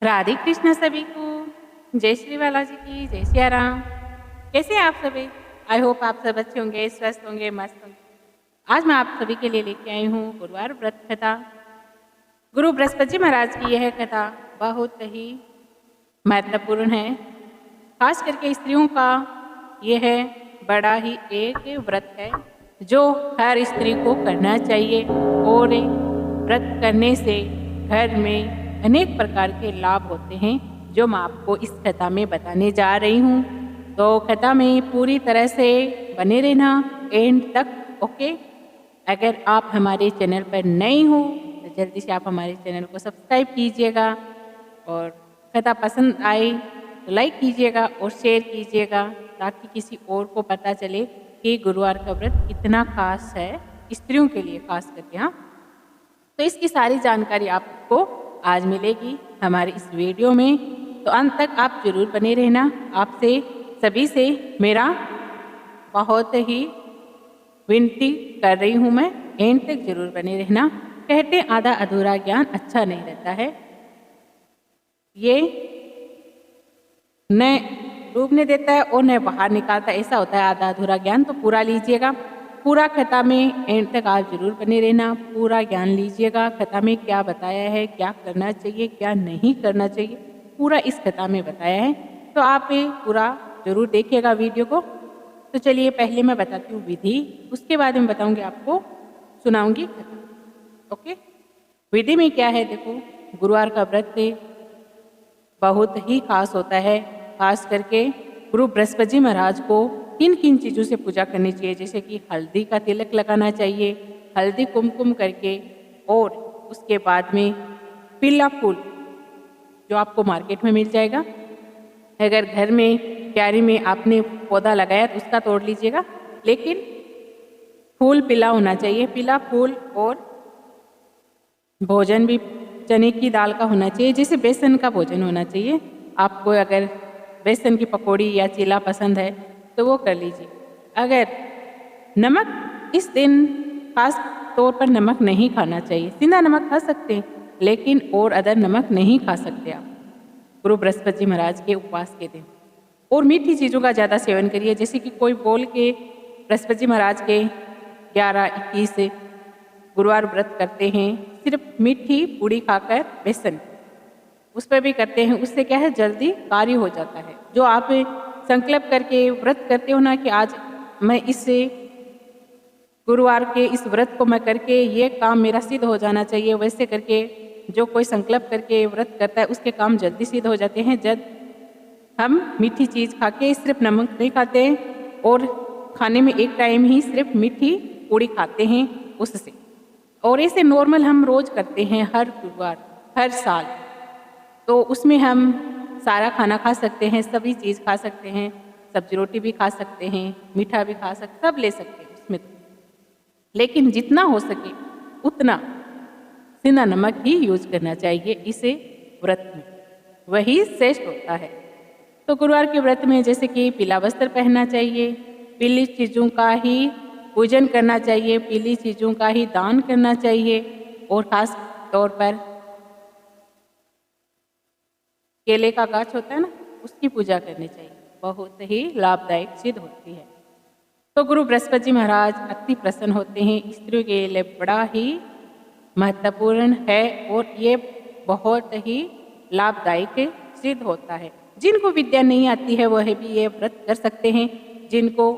राधे कृष्ण सभी को। जय श्री बालाजी की, जय सिया राम। कैसे हैं आप सभी? आई होप आप सब अच्छे होंगे, स्वस्थ होंगे, मस्त होंगे। आज मैं आप सभी के लिए लेके आई हूँ गुरुवार व्रत कथा। गुरु बृहस्पति जी महाराज की यह कथा बहुत ही महत्वपूर्ण है। खास करके स्त्रियों का यह बड़ा ही एक व्रत है जो हर स्त्री को करना चाहिए। और व्रत करने से घर में अनेक प्रकार के लाभ होते हैं जो मैं आपको इस कथा में बताने जा रही हूँ। तो कथा में पूरी तरह से बने रहना एंड तक, ओके। अगर आप हमारे चैनल पर नए हो तो जल्दी से आप हमारे चैनल को सब्सक्राइब कीजिएगा और कथा पसंद आए तो लाइक कीजिएगा और शेयर कीजिएगा ताकि किसी और को पता चले कि गुरुवार का व्रत कितना खास है स्त्रियों के लिए, खास करके। हाँ, तो इसकी सारी जानकारी आपको आज मिलेगी हमारे इस वीडियो में, तो अंत तक आप जरूर बने रहना। आपसे सभी से मेरा बहुत ही विनती कर रही हूँ मैं, एंड तक जरूर बने रहना। कहते आधा अधूरा ज्ञान अच्छा नहीं रहता है, ये न डूबने देता है और न बाहर निकालता, ऐसा होता है आधा अधूरा ज्ञान। तो पूरा लीजिएगा, पूरा कथा में एंड तक आप जरूर बने रहना, पूरा ज्ञान लीजिएगा। कथा में क्या बताया है, क्या करना चाहिए, क्या नहीं करना चाहिए, पूरा इस कथा में बताया है। तो आप पूरा जरूर देखिएगा वीडियो को। तो चलिए पहले मैं बताती हूँ विधि, उसके बाद मैं बताऊँगी आपको, सुनाऊँगी कथा। ओके, विधि में क्या है देखो। गुरुवार का व्रत बहुत ही खास होता है। खास करके गुरु बृहस्पति जी महाराज को किन किन चीज़ों से पूजा करनी चाहिए, जैसे कि हल्दी का तिलक लगाना चाहिए, हल्दी कुमकुम करके, और उसके बाद में पीला फूल जो आपको मार्केट में मिल जाएगा। अगर घर में क्यारी में आपने पौधा लगाया तो उसका तोड़ लीजिएगा, लेकिन फूल पीला होना चाहिए, पीला फूल। और भोजन भी चने की दाल का होना चाहिए, जैसे बेसन का भोजन होना चाहिए। आपको अगर बेसन की पकौड़ी या चीला पसंद है तो वो कर लीजिए। अगर नमक इस दिन खास तौर पर नमक नहीं खाना चाहिए, सीधा नमक खा सकते हैं लेकिन और अदर नमक नहीं खा सकते आप गुरु बृहस्पति जी महाराज के उपवास के दिन। और मीठी चीज़ों का ज़्यादा सेवन करिए, जैसे कि कोई बोल के बृहस्पति जी महाराज के 11-21 गुरुवार व्रत करते हैं सिर्फ मीठी पूड़ी खाकर, बेसन उस पर भी करते हैं, उससे क्या है जल्दी कार्य हो जाता है। जो आप संकल्प करके व्रत करते हो ना कि आज मैं इस गुरुवार के इस व्रत को मैं करके ये काम मेरा सिद्ध हो जाना चाहिए, वैसे करके जो कोई संकल्प करके व्रत करता है उसके काम जल्दी सिद्ध हो जाते हैं। जब हम मीठी चीज़ खा के सिर्फ नमक नहीं खाते और खाने में एक टाइम ही सिर्फ मीठी पूड़ी खाते हैं उससे, और इसे नॉर्मल हम रोज़ करते हैं हर गुरुवार हर साल, तो उसमें हम सारा खाना खा सकते हैं, सभी चीज़ खा सकते हैं, सब्जी रोटी भी खा सकते हैं, मीठा भी खा सकते, सब ले सकते हैं उसमें तो। लेकिन जितना हो सके उतना सीधा नमक ही यूज करना चाहिए इसे व्रत में, वही श्रेष्ठ होता है। तो गुरुवार के व्रत में जैसे कि पीला वस्त्र पहनना चाहिए, पीली चीज़ों का ही पूजन करना चाहिए, पीली चीज़ों का ही दान करना चाहिए, और खास तौर पर केले का गाछ होता है ना, उसकी पूजा करनी चाहिए, बहुत ही लाभदायक सिद्ध होती है। तो गुरु बृहस्पति जी महाराज अति प्रसन्न होते हैं, स्त्रियों के लिए बड़ा ही महत्वपूर्ण है और ये बहुत ही लाभदायक सिद्ध होता है। जिनको विद्या नहीं आती है वह भी ये व्रत कर सकते हैं, जिनको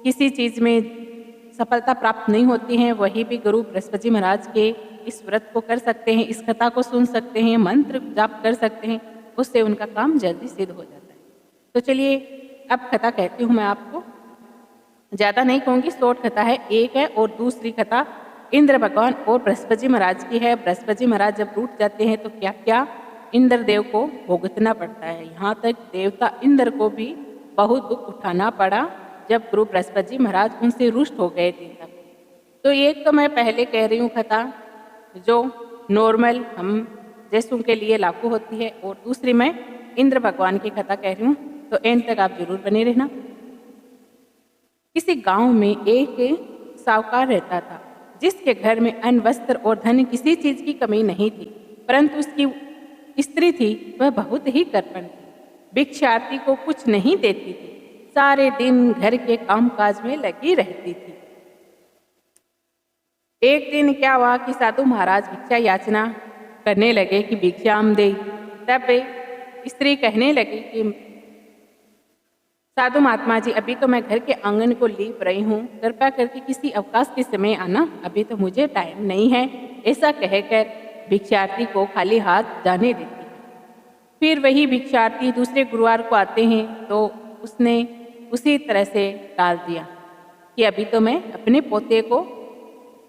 किसी चीज़ में सफलता प्राप्त नहीं होती है वही भी गुरु बृहस्पति जी महाराज के इस व्रत को कर सकते हैं, इस कथा को सुन सकते हैं, मंत्र जाप कर सकते हैं, उससे उनका काम जल्दी सिद्ध हो जाता है। तो चलिए अब कथा कहती हूँ मैं आपको, ज़्यादा नहीं कहूँगी, शॉर्ट कथा है, एक है। और दूसरी कथा इंद्र भगवान और बृहस्पति जी महाराज की है। बृहस्पति जी महाराज जब रूठ जाते हैं तो क्या क्या इंद्र देव को भुगतना पड़ता है, यहाँ तक देवता इंद्र को भी बहुत दुख उठाना पड़ा जब गुरु बृहस्पति जी महाराज उनसे रुष्ट हो गए थे तब। तो एक तो मैं पहले कह रही हूँ कथा जो नॉर्मल हम जैसों के लिए लागू होती है, और दूसरी मैं इंद्र भगवान की कथा कह रही हूँ, तो एंड तक आप जरूर बने रहना। किसी गांव में एक साहूकार रहता था जिसके घर में अन्न, वस्त्र और धन किसी चीज़ की कमी नहीं थी, परंतु उसकी स्त्री थी वह बहुत ही कृपण थी। भिक्षार्थी को कुछ नहीं देती थी, सारे दिन घर के कामकाज में लगी रहती थी। एक दिन क्या हुआ कि साधु महाराज भिक्षा याचना करने लगे कि भिक्षाम दे। तब स्त्री कहने लगी कि साधु महात्मा जी, अभी तो मैं घर के आंगन को लीप रही हूँ, कृपया करके किसी अवकाश के समय आना, अभी तो मुझे टाइम नहीं है। ऐसा कहकर भिक्षार्थी को खाली हाथ जाने देती है। फिर वही भिक्षार्थी दूसरे गुरुवार को आते हैं तो उसने उसी तरह से टाल दिया कि अभी तो मैं अपने पोते को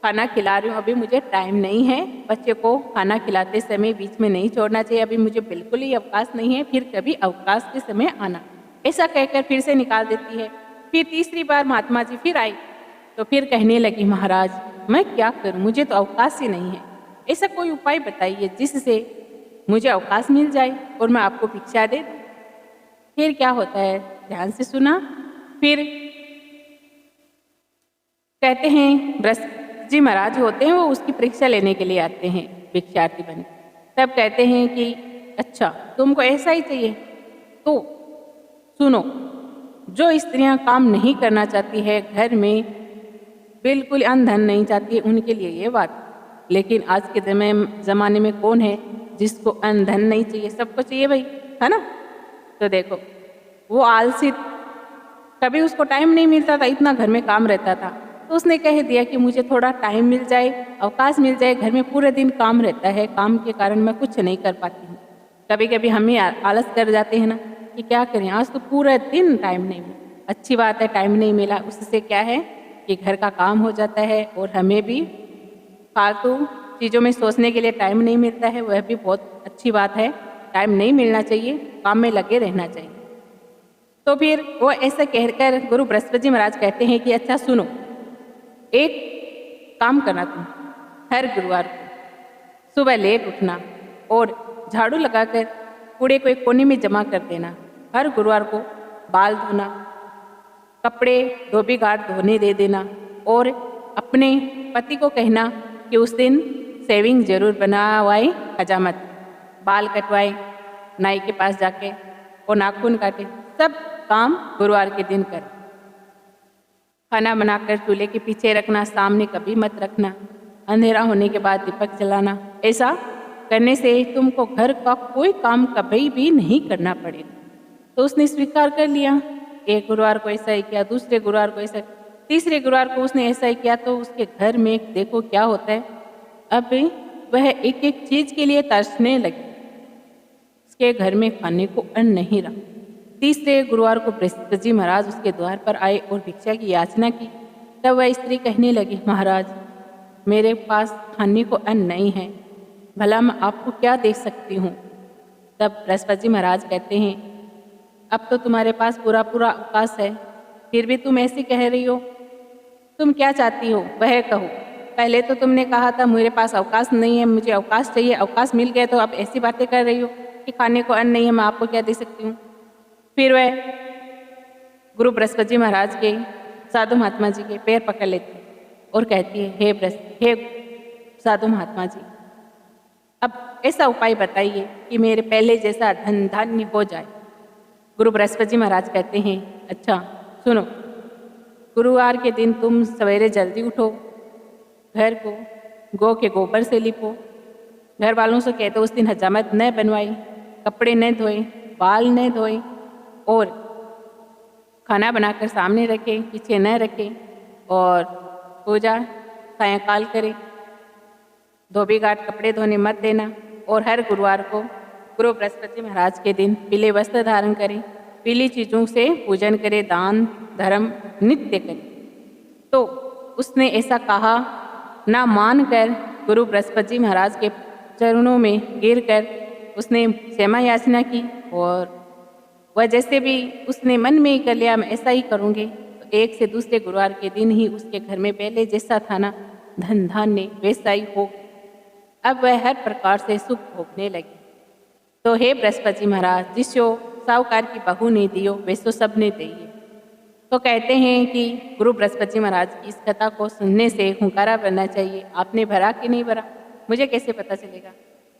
खाना खिला रही हूँ, अभी मुझे टाइम नहीं है, बच्चे को खाना खिलाते समय बीच में नहीं छोड़ना चाहिए, अभी मुझे बिल्कुल ही अवकाश नहीं है, फिर कभी अवकाश के समय आना। ऐसा कहकर फिर से निकाल देती है। फिर तीसरी बार महात्मा जी फिर आई तो फिर कहने लगी, महाराज मैं क्या करूँ, मुझे तो अवकाश ही नहीं है, ऐसा कोई उपाय बताइए जिससे मुझे अवकाश मिल जाए और मैं आपको भिक्षा दे दूँ। फिर क्या होता है, ध्यान से सुना। फिर कहते हैं बृहस्पति जी महाराज होते हैं, वो उसकी परीक्षा लेने के लिए आते हैं भिक्षार्थी बन। तब कहते हैं कि अच्छा तुमको ऐसा ही चाहिए तो सुनो, जो स्त्रियां काम नहीं करना चाहती है, घर में बिल्कुल अन्न धन नहीं चाहती है, उनके लिए ये बात। लेकिन आज के ज़माने में कौन है जिसको अन्न धन नहीं चाहिए, सबको चाहिए भाई, है ना। तो देखो वो आलसी, कभी उसको टाइम नहीं मिलता था, इतना घर में काम रहता था, तो उसने कह दिया कि मुझे थोड़ा टाइम मिल जाए, अवकाश मिल जाए, घर में पूरे दिन काम रहता है, काम के कारण मैं कुछ नहीं कर पाती हूँ। कभी कभी हम ही आलस कर जाते हैं ना कि क्या करें, आज तो पूरा दिन टाइम नहीं मिला। अच्छी बात है टाइम नहीं मिला, उससे क्या है कि घर का काम हो जाता है और हमें भी फालतू चीज़ों में सोचने के लिए टाइम नहीं मिलता है, वह भी बहुत अच्छी बात है। टाइम नहीं मिलना चाहिए, काम में लगे रहना चाहिए। तो फिर वो ऐसा कहकर गुरु बृहस्पति जी महाराज कहते हैं कि अच्छा सुनो, एक काम करना, तुम हर गुरुवार को सुबह लेट उठना और झाड़ू लगाकर कूड़े को एक कोने में जमा कर देना। हर गुरुवार को बाल धोना, कपड़े धोबी घाट धोने दे देना और अपने पति को कहना कि उस दिन सेविंग जरूर बनवाए, हजामत, बाल कटवाए, नाई के पास जाके और नाखून काटे, सब काम गुरुवार के दिन कर। खाना बनाकर चूल्हे के पीछे रखना, सामने कभी मत रखना, अंधेरा होने के बाद दीपक जलाना। ऐसा करने से तुमको घर का कोई काम कभी भी नहीं करना पड़ेगा। तो उसने स्वीकार कर लिया। एक गुरुवार को ऐसा ही किया, दूसरे गुरुवार को ऐसा, तीसरे गुरुवार को उसने ऐसा ही किया। तो उसके घर में देखो क्या होता है, अब वह एक एक चीज के लिए तरसने लगी, उसके घर में खाने को अन्न नहीं रहा। तीसरे गुरुवार को बृहस्पति जी महाराज उसके द्वार पर आए और भिक्षा की याचना की। तब वह स्त्री कहने लगी, महाराज मेरे पास खाने को अन्न नहीं है, भला मैं आपको क्या दे सकती हूँ। तब बृहस्पति जी महाराज कहते हैं, अब तो तुम्हारे पास पूरा पूरा अवकाश है, फिर भी तुम ऐसे कह रही हो, तुम क्या चाहती हो वह कहो। पहले तो तुमने कहा था मेरे पास अवकाश नहीं है, मुझे अवकाश चाहिए, अवकाश मिल गया, तो अब ऐसी बातें कर रही हो कि खाने को अन्न नहीं है, मैं आपको क्या दे सकती हूँ। फिर वह गुरु बृहस्पति जी महाराज के, साधु महात्मा जी के पैर पकड़ लेती और कहती है, हे साधु महात्मा जी, अब ऐसा उपाय बताइए कि मेरे पहले जैसा धन धान्य हो जाए। गुरु बृहस्पति जी महाराज कहते हैं, अच्छा सुनो, गुरुवार के दिन तुम सवेरे जल्दी उठो, घर को गौ के गोबर से लिपो, घर वालों से कहते उस दिन हजामत न बनवाई, कपड़े न धोए, बाल न धोए और खाना बनाकर सामने रखें, पीछे न रखें और पूजा सायंकाल करें। धोबी घाट कपड़े धोने मत देना और हर गुरुवार को गुरु बृहस्पति महाराज के दिन पीले वस्त्र धारण करें, पीली चीज़ों से पूजन करें, दान धर्म नित्य करें। तो उसने ऐसा कहा, ना मानकर गुरु बृहस्पति जी महाराज के चरणों में गिरकर उसने क्षमा याचना की और वह जैसे भी उसने मन में ही कर लिया मैं ऐसा ही करूँगी, तो एक से दूसरे गुरुवार के दिन ही उसके घर में पहले जैसा था ना धन धान्य वैसा ही हो। अब वह हर प्रकार से सुख भोगने लगी। तो हे बृहस्पति जी महाराज, जिसको साहूकार की बहू ने दियो वैसो सब ने दिए। तो कहते हैं कि गुरु बृहस्पति जी महाराज की इस कथा को सुनने से हुंकारा भरना चाहिए। आपने भरा कि नहीं भरा, मुझे कैसे पता चलेगा,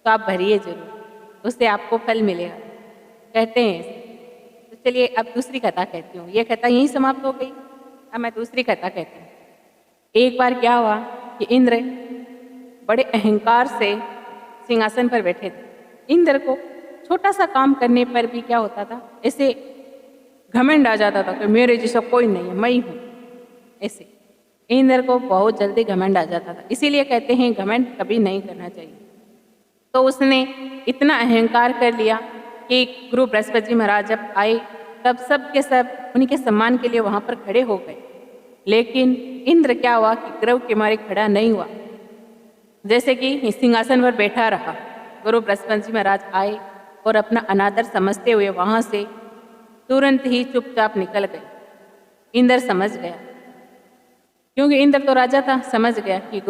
तो आप भरिए जरूर। उससे आपको फल मिलेगा, कहते हैं ऐसे। तो चलिए अब दूसरी कथा कहती हूँ। ये कथा यहीं समाप्त हो गई। अब मैं दूसरी कथा कहती हूँ। एक बार क्या हुआ कि इंद्र बड़े अहंकार से सिंहासन पर बैठे थे। इंद्र को छोटा सा काम करने पर भी क्या होता था, ऐसे घमंड आ जाता था कि मेरे जैसा कोई नहीं है, मैं ही हूँ। ऐसे इंद्र को बहुत जल्दी घमंड आ जाता था। इसीलिए कहते हैं घमंड कभी नहीं करना चाहिए। तो उसने इतना अहंकार कर लिया कि गुरु बृहस्पति जी महाराज जब आए तब सब के सब उनके सम्मान के लिए वहाँ पर खड़े हो गए। लेकिन इंद्र क्या हुआ कि गर्व के मारे खड़ा नहीं हुआ, जैसे कि सिंहासन पर बैठा रहा। गुरु बृहस्पति जी महाराज आए और अपना अनादर समझते हुए वहाँ से तुरंत ही चुपचाप निकल गए। इंद्र समझ गया, क्योंकि इंद्र तो राजा था, समझ गया कि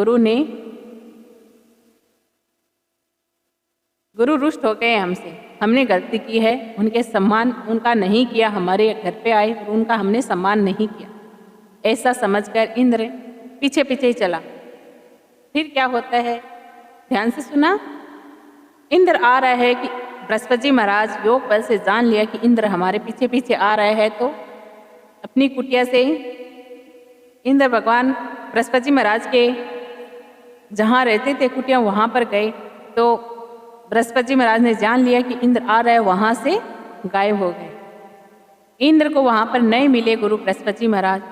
गुरु रुष्ट हो गए हमसे, हमने गलती की है, उनके सम्मान उनका नहीं किया, हमारे घर पे आए और उनका हमने सम्मान नहीं किया। ऐसा समझकर इंद्र पीछे पीछे ही चला। फिर क्या होता है, ध्यान से सुना। इंद्र आ रहा है कि बृहस्पति जी महाराज योग बल से जान लिया कि इंद्र हमारे पीछे पीछे आ रहा है, तो अपनी कुटिया से इंद्र भगवान बृहस्पति जी महाराज के जहाँ रहते थे कुटिया, वहाँ पर गए। तो बृहस्पति जी महाराज ने जान लिया कि इंद्र आ रहा है, वहाँ से गायब हो गए। इंद्र को वहाँ पर नहीं मिले गुरु बृहस्पति जी महाराज,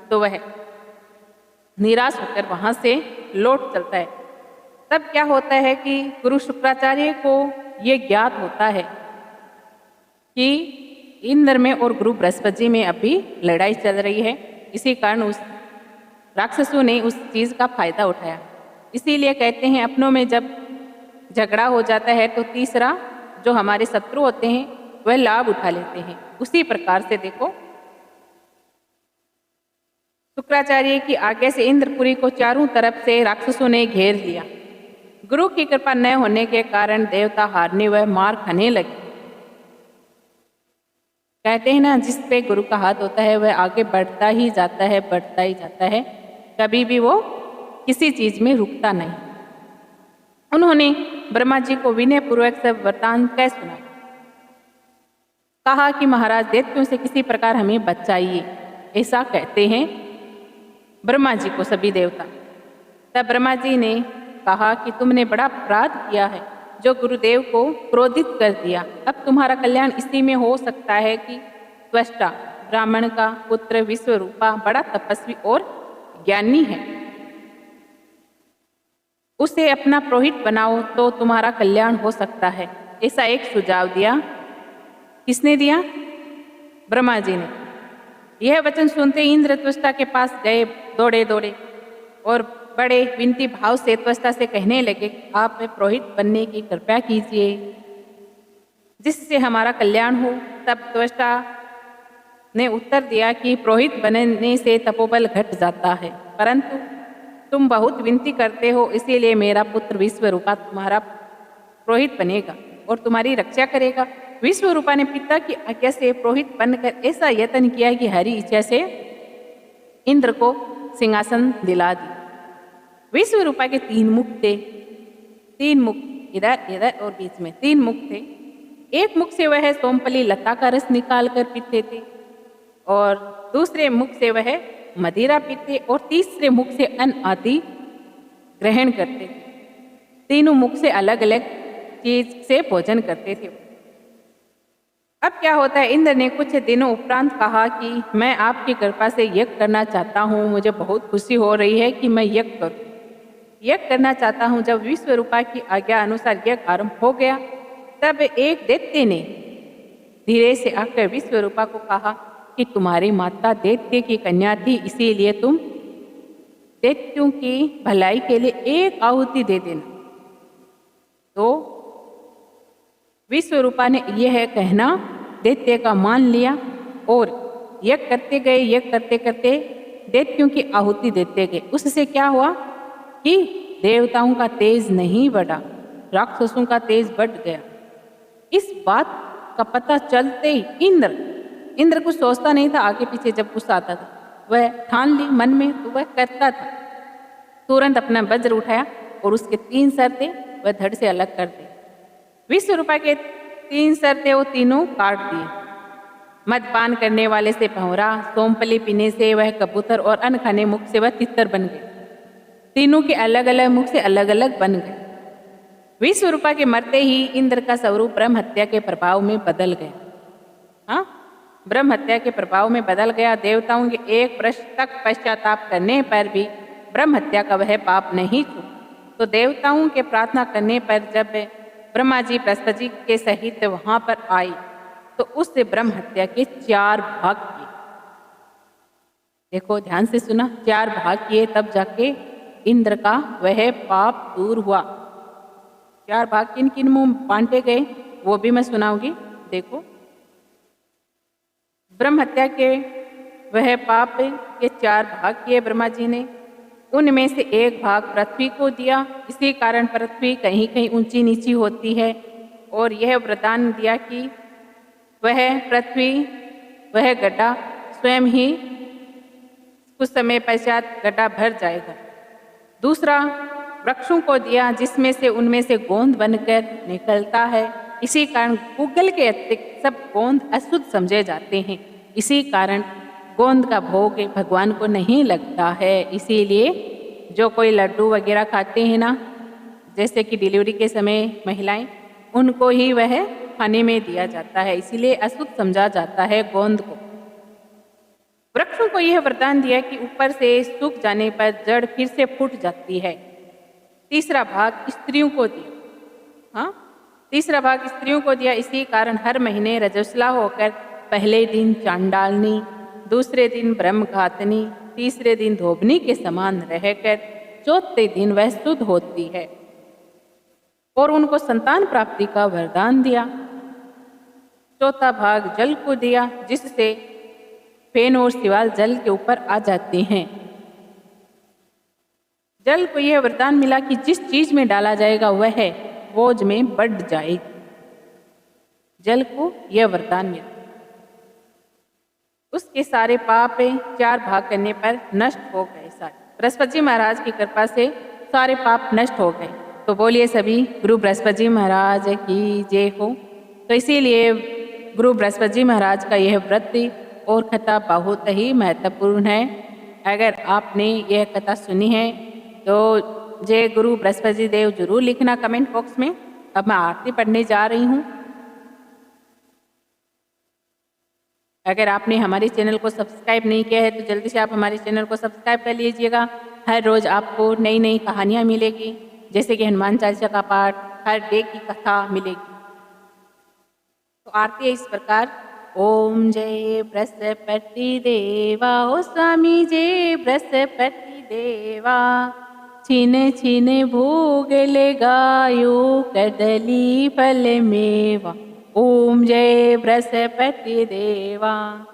तो वह निराश होकर वहाँ से लौट चलता है। तब क्या होता है कि गुरु शुक्राचार्य को ये ज्ञात होता है कि इंद्र में और गुरु बृहस्पति जी में अभी लड़ाई चल रही है। इसी कारण उस राक्षसों ने उस चीज़ का फायदा उठाया। इसीलिए कहते हैं अपनों में जब झगड़ा हो जाता है तो तीसरा जो हमारे शत्रु होते हैं वह लाभ उठा लेते हैं। उसी प्रकार से देखो, शुक्राचार्य की आज्ञा से इंद्रपुरी को चारों तरफ से राक्षसों ने घेर लिया। गुरु की कृपा न होने के कारण देवता हारने व मार खाने लगे। कहते हैं ना, जिस पे गुरु का हाथ होता है वह आगे बढ़ता ही जाता है, बढ़ता ही जाता है, कभी भी वो किसी चीज में रुकता नहीं। उन्होंने ब्रह्मा जी को विनय पूर्वक सब वरदान कह सुनाया। कहा कि महाराज दैत्यों से किसी प्रकार हमें बचाइए, ऐसा कहते हैं ब्रह्मा जी को सभी देवता। तब ब्रह्मा जी ने कहा कि तुमने बड़ा अपराध किया है, जो गुरुदेव को क्रोधित कर दिया। अब तुम्हारा कल्याण इसी में हो सकता है कि त्वष्टा ब्राह्मण का पुत्र विश्वरूपा बड़ा तपस्वी और ज्ञानी है, उसे अपना पुरोहित बनाओ तो तुम्हारा कल्याण हो सकता है। ऐसा एक सुझाव दिया। किसने दिया? ब्रह्मा जी ने। यह वचन सुनते इंद्र त्वष्टा के पास गए, दौड़े दौड़े, और बड़े विनती भाव से त्वष्टा से कहने लगे, आप पुरोहित बनने की कृपा कीजिए जिससे हमारा कल्याण हो। तब त्वष्टा ने उत्तर दिया कि पुरोहित बनने से तपोबल घट जाता है, परंतु तुम बहुत विनती करते हो, इसीलिए मेरा पुत्र विश्वरूपा तुम्हारा पुरोहित बनेगा और तुम्हारी रक्षा करेगा। विश्वरूपा ने पिता की आज्ञा से पुरोहित बनकर ऐसा यत्न किया कि हरी इच्छा से इंद्र को सिंहासन दिला दी। विश्वरूपा के 3 मुख थे, 3 मुख इधर इधर और बीच में 3 मुख थे। एक मुख से वह सोमपली लता का रस निकाल कर पीते थे, और दूसरे मुख से वह मदिरा पीते, और तीसरे मुख से अन्न आदि ग्रहण करते थे। तीनों मुख से अलग अलग चीज से भोजन करते थे। अब क्या होता है, इंद्र ने कुछ दिनों उपरांत कहा कि मैं आपकी कृपा से यज्ञ करना चाहता हूँ, मुझे बहुत खुशी हो रही है कि मैं यज्ञ करूँ, यज्ञ करना चाहता हूँ। जब विश्वरूपा की आज्ञा अनुसार यज्ञ आरंभ हो गया, तब एक दैत्य ने धीरे से आकर विश्वरूपा को कहा कि तुम्हारी माता दैत्य की कन्या थी, इसीलिए तुम दैत्यों की भलाई के लिए एक आहुति दे देना। तो विश्वरूपा ने यह कहना दैत्य का मान लिया और यज्ञ करते गए, यज्ञ करते करते दैत्यों की आहुति देते गए। उससे क्या हुआ कि देवताओं का तेज नहीं बढ़ा, राक्षसों का तेज बढ़ गया। इस बात का पता चलते ही इंद्र कुछ सोचता नहीं था आगे पीछे, जब गुस्सा आता था वह ठान ली मन में, तो वह करता था। तुरंत अपना वज्र उठाया और उसके 3 सर थे वह धड़ से अलग कर दे। ₹20 के 3 सर थे, वो तीनों काट दिए। मदपान करने वाले से भंवरा, सोमपली पीने से वह कबूतर और अन्न खाने मुख से वह तितर बन गए। तीनों के अलग अलग मुख से अलग अलग बन गए। ₹20 के मरते ही इंद्र का स्वरूप ब्रह्म हत्या के प्रभाव में बदल गया। हाँ, ब्रह्म हत्या के प्रभाव में बदल गया। देवताओं के 1 वर्ष तक पश्चाताप करने पर भी ब्रह्म हत्या का वह पाप नहीं छूटा। तो देवताओं के प्रार्थना करने पर जब ब्रह्मा जी बृहस्पति जी के सहित वहां पर आई तो उससे ब्रह्म हत्या के 4 भाग किए। देखो ध्यान से सुना, 4 भाग किए तब जाके इंद्र का वह पाप दूर हुआ। 4 भाग किन किन मुंह बांटे गए वो भी मैं सुनाऊंगी। देखो, ब्रह्म हत्या के वह पाप के 4 भाग किए ब्रह्मा जी ने। उनमें से 1 भाग पृथ्वी को दिया। इसी कारण पृथ्वी कहीं कहीं ऊंची नीची होती है। और यह वरदान दिया कि वह पृथ्वी, वह गड्ढा स्वयं ही कुछ समय पश्चात गड्ढा भर जाएगा। दूसरा, वृक्षों को दिया जिसमें से उनमें से गोंद बनकर निकलता है। इसी कारण गूगल के अतिरिक्त सब गोंद अशुद्ध समझे जाते हैं। इसी कारण गोंद का भोग भगवान को नहीं लगता है। इसीलिए जो कोई लड्डू वगैरह खाते हैं ना, जैसे कि डिलीवरी के समय महिलाएं, उनको ही वह खाने में दिया जाता है। इसीलिए अशुद्ध समझा जाता है गोंद को। वृक्षों को यह वरदान दिया कि ऊपर से सूख जाने पर जड़ फिर से फूट जाती है। तीसरा भाग स्त्रियों को दिया। हाँ, तीसरा भाग स्त्रियों को दिया। इसी कारण हर महीने रजस्वला होकर पहले दिन चांडालनी, दूसरे दिन ब्रह्मघातनी, तीसरे दिन धोबनी के समान रहकर चौथे दिन वह शुद्ध होती है। और उनको संतान प्राप्ति का वरदान दिया। चौथा भाग जल को दिया जिससे फेन और सिवाल जल के ऊपर आ जाते हैं। जल को यह वरदान मिला कि जिस चीज में डाला जाएगा वह बोझ में बढ़ जाएगी। जल को यह वरदान मिला। उसके सारे पाप 4 भाग करने पर नष्ट हो गए। सारे बृहस्पति जी महाराज की कृपा से सारे पाप नष्ट हो गए। तो बोलिए सभी गुरु बृहस्पति जी महाराज की जय हो। तो इसीलिए गुरु बृहस्पति जी महाराज का यह व्रत और कथा बहुत ही महत्वपूर्ण है। अगर आपने यह कथा सुनी है तो जय गुरु बृहस्पति जी देव जरूर लिखना कमेंट बॉक्स में। अब मैं आरती पढ़ने जा रही हूँ। अगर आपने हमारे चैनल को सब्सक्राइब नहीं किया है तो जल्दी से आप हमारे चैनल को सब्सक्राइब कर लीजिएगा। हर रोज़ आपको नई नई कहानियाँ मिलेगी, जैसे कि हनुमान चालीसा का पाठ, हर डे की कथा मिलेगी। तो आरती है इस प्रकार। ओम जय बृहस्पति देवा, ओ स्वामी जय बृहस्पति देवा। छीने छीने भोग लगायो, कदली फल मेवा। ओम जय बृहस्पति देवा।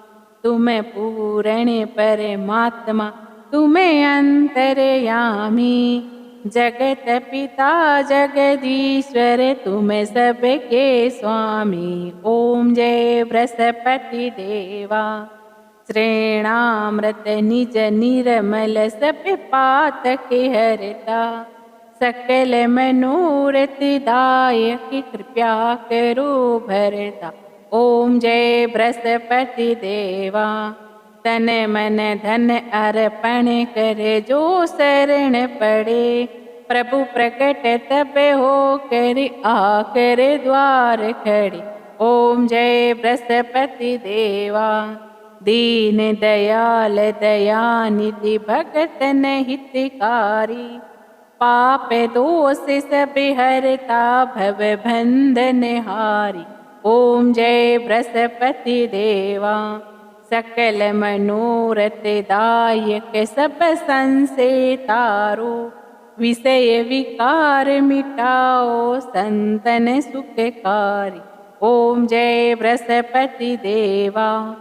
तुम पूर्ण परमात्मा, तुम अंतर्यामी। जगत पिता जगदीश्वर, तुम सबके स्वामी। ओम जय बृहस्पति देवा। श्रेणामृत निज निर्मल, सब पातक हरता। सकल मनोरथ दायक, कृपया करो भरता। ओम जय बृहस्पति देवा। तन मन धन अर्पण करे, जो शरण पड़े। प्रभु प्रकट तब हो कर, आकर द्वार खड़े। ओम जय बृहस्पति देवा। दीन दयाल दयानिधि, भगतन हितकारी। पाप दोष सब हरता, भव बंधन हारी। ओम जय बृहस्पति देवा। सकल मनोरथ दायक, सब संशय तारो। विषय विकार मिटाओ, संतन सुखकारी। ओम जय बृहस्पति देवा।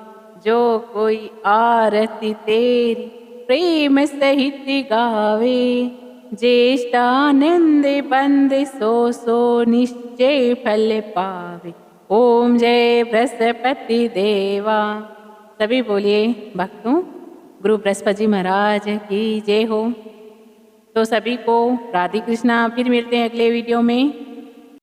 जो कोई आरती तेरी प्रेम सहित गावे। ज्येष्ठानंद बंद सो सो, निश्चय फल पावे। ओम जय बृहस्पति देवा। सभी बोलिए भक्तों गुरु बृहस्पति जी महाराज की जय हो। तो सभी को राधे कृष्णा। फिर मिलते हैं अगले वीडियो में।